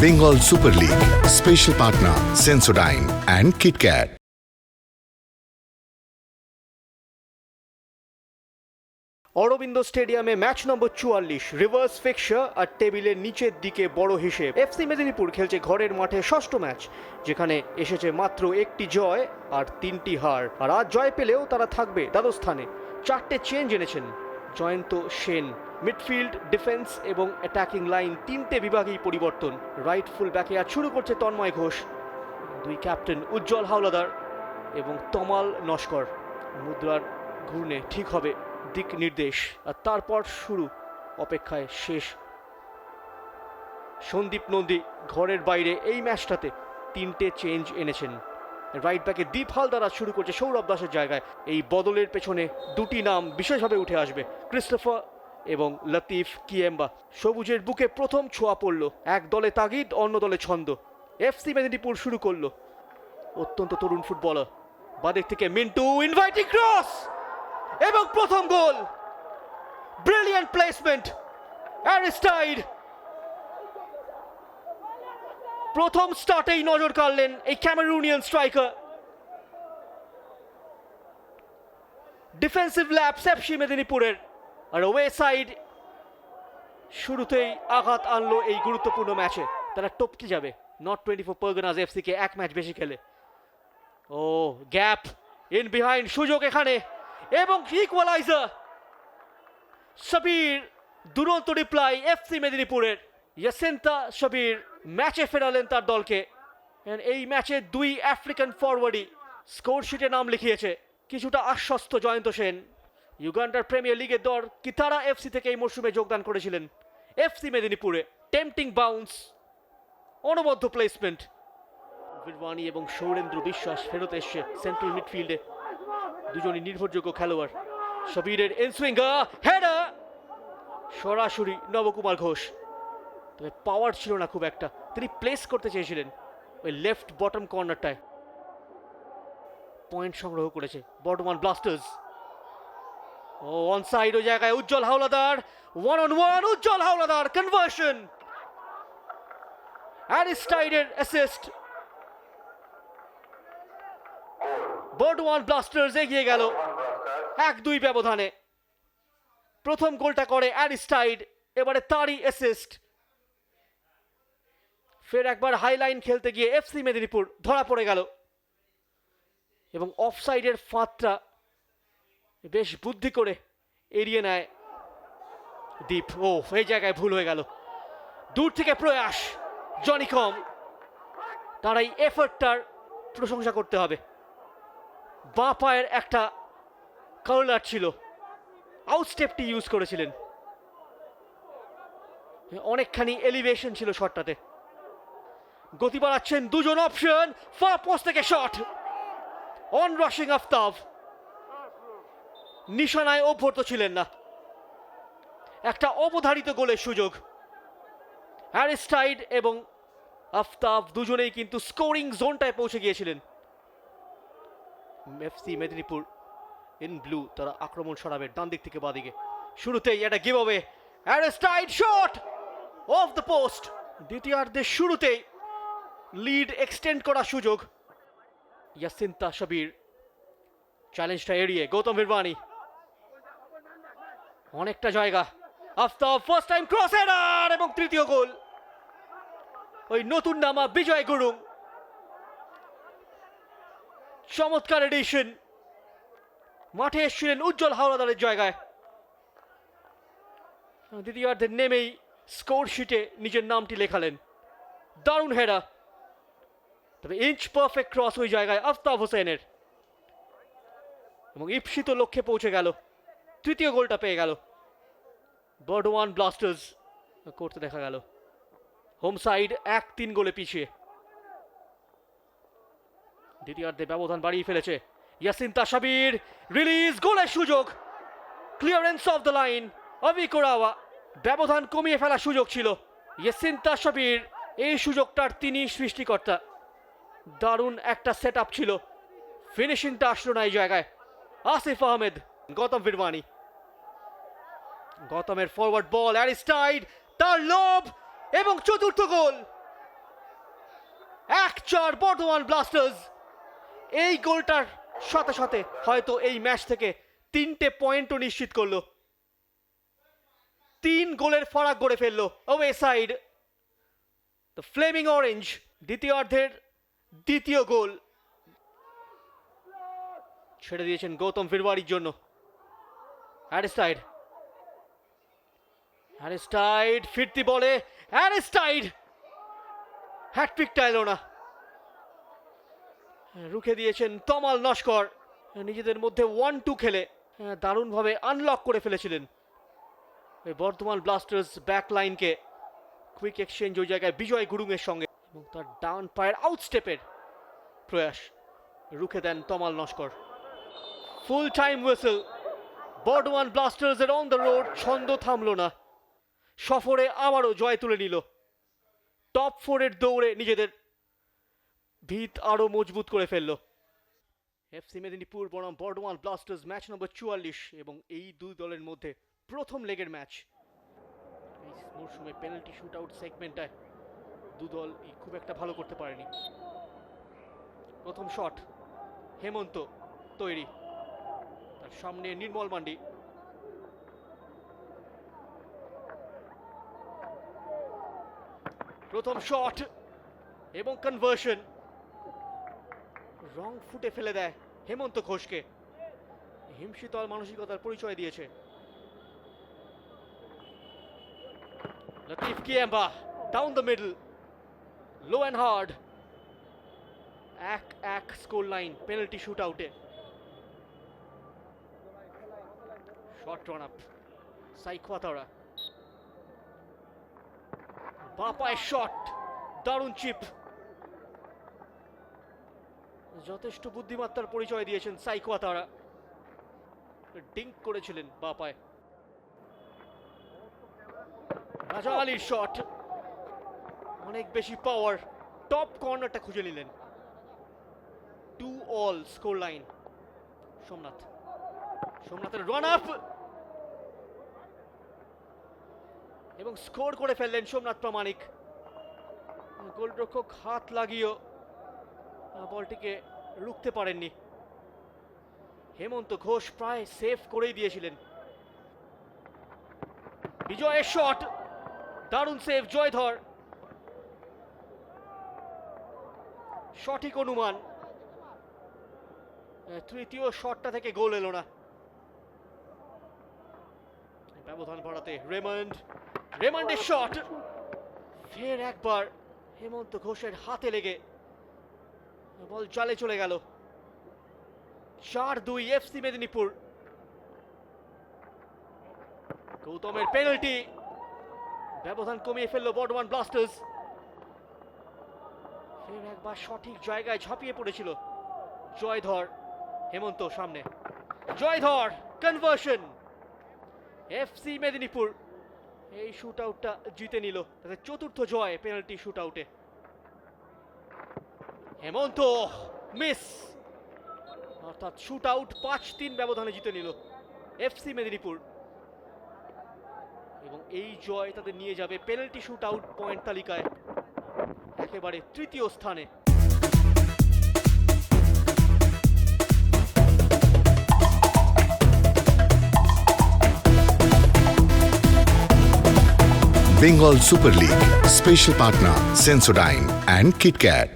Bengal Super League. Special partner Sensodyne and KitKat. Aurobindo স্টেডিয়ামে match নম্বর 44, reverse fixer আর টেবিলের নিচের দিকে বড় হিসেব। এফসি মেদিনীপুর খেলছে ঘরের মাঠে ষষ্ঠ ম্যাচ, যেখানে এসেছে মাত্র একটি জয় আর 3টি হার। আর আজ জয় পেলেও তারা থাকবে দ্বাদশ স্থানে। 4টে চেঞ্জ এনেছেন জয়ন্ত সেন। মিডফিল্ড, ডিফেন্স এবং অ্যাটাকিং লাইন 3টে বিভাগেই পরিবর্তন। রাইট ফুল ব্যাকে আজ শুরু করছে তন্ময় ঘোষ, দুই ক্যাপ্টেন উজ্জ্বল হাওলাদার এবং তমাল নস্কর। মুদ্রার ঘূর্ণে ঠিক হবে দিক নির্দেশ, আর তারপর শুরু অপেক্ষায় শেষ। সন্দীপ নন্দী ঘরের বাইরে এই ম্যাচটাতে 3টে চেঞ্জ এনেছেন। রাইট ব্যাকে দীপ হালদার শুরু করছে সৌরভ দাসের জায়গায়। এই বদলের পেছনে দুটি নাম বিশেষভাবে উঠে আসবে, ক্রিস্টোফার এবং লতিফ কিয়েম্বা। সবুজের বুকে প্রথম ছোঁয়া পড়ল, এক দলে তাগিদ অন্য দলে ছন্দ। এফসি মেদিনীপুর শুরু করলো অত্যন্ত তরুণ ফুটবলার, বাদিক থেকে মিন্টু, ইনভাইটিং ক্রস এবং প্রথম গোল। ব্রিলিয়ান্ট প্লেসমেন্ট, অ্যারিস্টাইড প্রথম স্টার্টেই নজর কাড়লেন এই Cameroonian striker. Defensive lapse FC মেদিনীপুরের, আর ওয়ে সাইড শুরুতেই আঘাত আনলো এই গুরুত্বপূর্ণ ম্যাচে। তারা টপকে যাবে নর্থ 24 পরগনাস এফসি কে এক ম্যাচ বেশি খেলে। ও গ্যাপ ইন বিহাইন্ড, সুযোগ এখানে এবং ইকুয়ালাইজার। সাবির দুরন্ত রিপ্লাই এফসি মেদিনীপুরের। ইয়াসিন্তা সাবির ম্যাচে ফেরালেন তার দলকে। এই ম্যাচে দুই আফ্রিকান ফরওয়ার্ডই স্কোর শিটে নাম লিখিয়েছে। কিছুটা আশ্বস্ত জয়ন্ত সেন। ইউগান্ডার প্রিমিয়ার লিগের দল কিতারা এফসি থেকে এই মরশুমে যোগদান করেছিলেন এফসি মেদিনীপুরে। টেম্পটিং বাউন্স, অনবদ্য প্লেসমেন্ট। বীরবাণী এবং সৌরেন্দ্র বিশ্বাস ফেরত এসছে সেন্ট্রাল মিডফিল্ডে, দুজনই নির্ভরযোগ্য খেলোয়াড়। সাবিরের ইনসুইঙ্গার হেডার, সরাসরি নবকুমার ঘোষ। তবে পাওয়ার ছিল না খুব একটা, তিনি প্লেস করতে চেয়েছিলেন ওই লেফট বটম কর্নারটায়। পয়েন্ট সংগ্রহ করেছে বর্ধমান ব্লাস্টার্স। ও অনসাইড ওই জায়গায় উজ্জ্বল হাওলাদার, 1-on-1 উজ্জ্বল হাওলাদার, কনভার্সন। অ্যারিস্টাইডের অ্যাসিস্ট। বর্ধমান ব্লাস্টার্স এগিয়ে গেল 1-2 ব্যবধানে। প্রথম গোলটা করে অ্যারিস্টাইড, এবারে তারই অ্যাসিস্ট। ফের একবার হাইলাইন খেলতে গিয়ে এফসি মেদিনীপুর ধরা পড়ে গেল এবং অফসাইডের ফাঁদটা বেশ বুদ্ধি করে এড়িয়ে নেয় দীপ। ও এই জায়গায় ভুল হয়ে গেল। দূর থেকে প্রয়াস জনি কম, তার এই এফর্টটার প্রশংসা করতে হবে। বাঁ পায়ের একটা কার্লার ছিল, আউটস্টেপটি ইউজ করেছিলেন, অনেকখানি এলিভেশন ছিল শটটাতে। গতি বাড়াচ্ছেন দুজন, অপশন ফার পোস্ট থেকে শট, অন রাশিং আফতাব। নিশানায় অভ্যর্ত ছিলেন না, একটা অবধারিত গোলের সুযোগ। অ্যারিস্টাইড এবং আফতাব দুজনেই কিন্তু স্কোরিং জোনটায় পৌঁছে গিয়েছিলেন। এফসি মেদিনীপুর ইন ব্লু, তারা আক্রমণ সরাবে ডান দিক থেকে বাদিকে। শুরুতেই একটা give away, Aristide shot off the post. দ্বিতীয়ার্ধের শুরুতেই লিড এক্সটেন্ড করার সুযোগ। ইয়াসিন্তা সাবির চ্যালেঞ্জটা এড়িয়ে গৌতম বীরবাণী, অনেকটা জায়গা। Aftab first time cross header এবং তৃতীয় গোল। ওই নতুন নামা বিজয় গুরুং, চমৎকার এডিশন। মাঠে এসেছিলেন উজ্জ্বল হাওলাদারের জায়গায়। দ্বিতীয়ার্ধে নেমেই স্কোর শিটে নিজের নামটি লেখালেন। দারুণ হেডার, তবে ইঞ্চ পারফেক্ট ক্রস ওই জায়গায় আফতাব হোসেনের, এবং ঈপ্সিত লক্ষ্যে পৌঁছে গেল। তৃতীয় গোলটা পেয়ে গেল বর্ধমান ব্লাস্টার্স করতে দেখা গেল। হোম সাইড 1-3 গোলে পিছিয়ে। দ্বিতীয়ার্ধে ব্যবধান বাড়িয়ে ফেলেছে ইয়াসিন্তা সাবির, রিলিজ, গোলের সুযোগ, ক্লিয়ারেন্স অফ দ্য লাইন, অবি কোরাওয়া। ব্যবধান কমিয়ে ফেলার সুযোগ ছিল ইয়াসিন্তা সাবির, এই সুযোগটার তিনি সৃষ্টিকর্তা। দারুণ একটা সেট আপ ছিল, ফিনিশিংটা আসলো না এই জায়গায়। আসিফ আহমেদ, গৌতম বীরবাণী, গৌতমের ফরওয়ার্ড বল, অ্যারিস্টাইড, তার লোভ এবং চতুর্থ গোল। 1-4 বর্ধমান ব্লাস্টার্স। এই গোলটার সাথে সাথে হয়তো এই ম্যাচ থেকে 3টে পয়েন্টও নিশ্চিত করলো। 3 গোলের ফারাক গড়ে ফেললো away side. The flaming orange দ্বিতীয়ার্ধের দ্বিতীয় গোল ছেড়ে দিয়েছেন গৌতম ফিরওয়ারির জন্য। অ্যারিস্টাইড ফিরতি বলে অ্যারিস্টাইড, হ্যাটট্রিকটা এলো না। রুখে দিয়েছেন তমাল নস্কর। নিজেদের মধ্যে 1-2 খেলে দারুণভাবে আনলক করে ফেলেছিলেন বর্ধমান ব্লাস্টার্স ব্যাক লাইনকে। কুইক এক্সচেঞ্জ ওই জায়গায় বিজয় গুরুংয়ের সঙ্গে এবং তার ডাউন পায়ের আউটস্টেপের প্রয়াস রুখে দেন Tamal Naskar. Full time whistle. Bardhaman Blasters এর অন দ্য রোড ছন্দ থামলো না। সফরে আবারও জয় তুলে নিল। টপ 4-এর দৌড়ে নিজেদের ভিত আরো মজবুত করে ফেলল এফসি মেদিনীপুর বনাম বর্ধমান ব্লাস্টার্স ম্যাচ নম্বর 44 এবং এই দুই দলের মধ্যে প্রথম লেগের ম্যাচ। এই মরশুমে পেনাল্টি শুট আউট সেগমেন্টটায় দু দল খুব একটা ভালো করতে পারেনি। প্রথম শট হেমন্ত তৈরি, তার সামনে নির্মল মান্ডি। প্রথম শট এবং কনভার্সন রং ফুটে ফেলে দেয় হেমন্ত ঘোষকে। হিমশীতল মানসিকতার পরিচয় দিয়েছে। Latif Kiamba down the middle, low and hard. 1-1 score line penalty শুট আউটে। শর্ট রান আপ সাইকোয়াতারা, বাপায় শট, দারুণ চিপ। যথেষ্ট বুদ্ধিমত্তার পরিচয় দিয়েছেন সাইকোয়াতারা। ডিঙ্ক করেছিলেন বাপায়। রাজা আলীর শট, অনেক বেশি পাওয়ার। টপ কর্নারটা খুঁজে নিলেন। 2-all score line. সোমনাথের রান আপ এবং স্কোর করে ফেললেন সোমনাথ প্রামাণিক। গোলরক্ষক হাত লাগিয়েও বলটিকে রুখতে পারেননি। হেমন্ত ঘোষ প্রায় সেভ করেই দিয়েছিলেন। বিজয়ের শট, দারুণ সেভ জয়ধর। সঠিক অনুমান, তৃতীয় শটটা থেকে গোল এলো না। ব্যবধান বাড়াতে রেমন্ডের শট, ফের একবার হেমন্ত ঘোষের হাতে লেগে বল জালে চলে গেল। 4-2 এফসি মেদিনীপুর। গৌতমের পেনাল্টি, ব্যবধান কমিয়ে ফেললো বর্ধমান ব্লাস্টার্স। ফের একবার সঠিক জায়গায় ঝাঁপিয়ে পড়েছিল জয়ধর। হেমন্ত সামনে, জয়ধর কনভার্সন। এফসি মেদিনীপুর এই শুট আউটটা জিতে নিল, তাদের চতুর্থ জয় পেনাল্টি শুট আউটে। হেমন্ত মিস, অর্থাৎ শুট আউট 5-3 ব্যবধানে জিতে নিল এফসি মেদিনীপুর এবং এই জয় তাদের নিয়ে যাবে পেনাল্টি শুট আউট পয়েন্ট তালিকায় একেবারে তৃতীয় স্থানে। Bengal Super League. Special partner Sensodyne and KitKat.